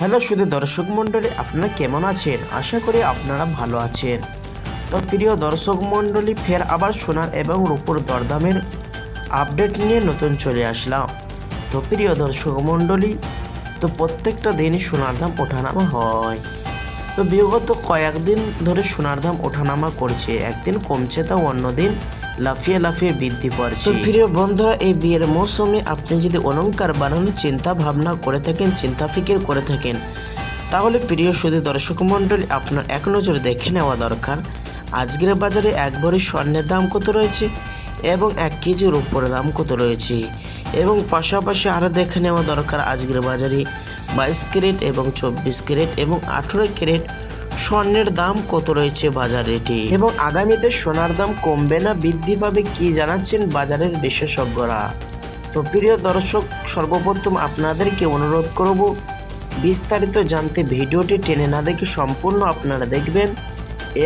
Hello শুধু দর্শক মণ্ডলী, আপনারা কেমন আছেন? আশা করি আপনারা ভালো আছেন। তো প্রিয় দর্শক মণ্ডলী, ফের আবার সোনার এবং রূপোর দরদামের আপডেট নিয়ে নতুন চলে আসলাম। তো প্রিয় দর্শক মণ্ডলী, তো প্রত্যেকটা দিনই সোনার দাম ওঠানামা হয়। তো বিগত কয়েকদিন ধরে সোনার দাম ওঠানামা করছে, একদিন কমছে তো অন্যদিন লাফিয়ে লাফিয়ে বৃদ্ধি পাচ্ছে। তো প্রিয় বন্ধুরা, এই বিয়ের মৌসুমে আপনি যদি অলংকার বানানোর চিন্তা ভাবনা করে থাকেন, চিন্তা ফিকির করে থাকেন, তাহলে প্রিয় শুধু দর্শক মণ্ডলী, আপনার এক নজর দেখে নেওয়া দরকার আজকের বাজারে এক ভরি স্বর্ণের দাম কত রয়েছে এবং 1 কেজি রূপোর দাম কত রয়েছে। এবং পাশাপাশি আরও দেখে নেওয়া দরকার আজকের বাজারে 22 ক্যারেট এবং 24 ক্যারেট এবং 18 ক্যারেট স্বর্ণের দাম কত রয়েছে বাজার রেটে, এবং আগামীতে সোনার দাম কমবে না বৃদ্ধি পাবে কি জানাচ্ছেন বাজারের বিশেষজ্ঞরা। তো প্রিয় দর্শক, সর্বপ্রথম আপনাদেরকে অনুরোধ করব বিস্তারিত জানতে ভিডিওটি টেনে না দেখে সম্পূর্ণ আপনারা দেখবেন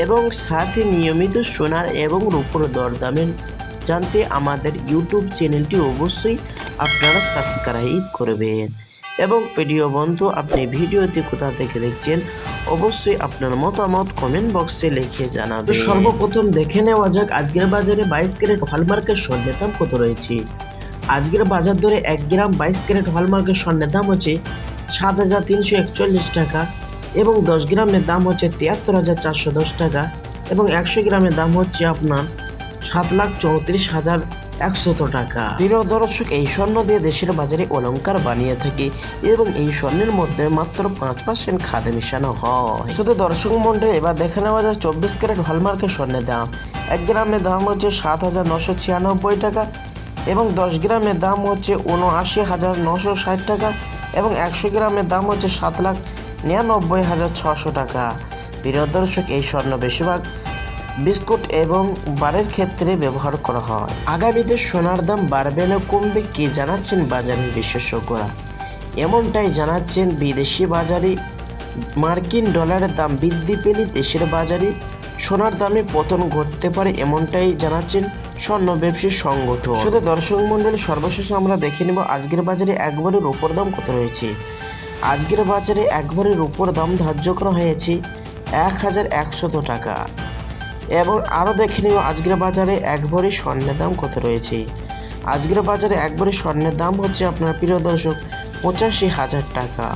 এবং সাথে নিয়মিত সোনার এবং রূপোর দরদামের জানতে আমাদের ইউটিউব চ্যানেলটি অবশ্যই আপনারা সাবস্ক্রাইব করবেন। এবং প্রিয় বন্ধু, আপনি ভিডিওটি কোথা থেকে দেখছেন অবশ্যই আপনার মতামত কমেন্ট বক্সে লিখে জানাবেন। সর্বপ্রথম দেখে নেওয়া যাক আজকের বাজারে 22 ক্যারেট হলমার্কের স্বর্ণের দাম কত রয়েছে। আজকের বাজার দরে 1 গ্রাম 22 ক্যারেট হলমার্কের স্বর্ণের দাম হচ্ছে 7,341 টাকা এবং 10 গ্রামের দাম হচ্ছে 73,410 টাকা এবং 100 গ্রামের দাম হচ্ছে আপনার 7,34,100 টাকা। প্রিয় দর্শক, এই স্বর্ণ দিয়ে দেশের বাজারে অলংকার বানিয়ে থাকে এবং এই স্বর্ণের মধ্যে মাত্র 5% খাদে মেশানো হয়। শুধু দর্শক মণ্ডলী, এবার দেখে নেওয়া যায় 24 ক্যারেট হলমার্কের স্বর্ণের দাম। 1 গ্রামের দাম হচ্ছে 7,996 টাকা এবং 10 গ্রামের দাম হচ্ছে 79,960 টাকা এবং 100 গ্রামের দাম হচ্ছে 7,99,600 টাকা। প্রিয় দর্শক, এই স্বর্ণ বেশিরভাগ বিস্কুট এবং বারের ক্ষেত্রে ব্যবহার করা হয়। আগামীতে সোনার দাম বাড়বে না কমবে কি জানাচ্ছেন বাজারের বিশেষজ্ঞরা। এমনটাই জানাচ্ছেন বিদেশি বাজারে মার্কিন ডলারের দাম বৃদ্ধি পেলে দেশের বাজারে সোনার দামে পতন ঘটতে পারে, এমনটাই জানাচ্ছেন স্বর্ণ ব্যবসায়ী সংগঠন। শুধু দর্শক মণ্ডলী, সর্বশেষ আমরা দেখে নেব আজকের বাজারে এক ভরি রূপোর দাম কত রয়েছে। আজকের বাজারে এক ভরি রূপোর দাম ধার্য করা হয়েছে 1,100 টাকা এবং আরও দেখে নিব আজকের বাজারে এক ভরি স্বর্ণের দাম কত রয়েছে। আজকের বাজারে এক ভরি স্বর্ণের দাম হচ্ছে আপনার প্রিয় দর্শক 85,000 টাকা।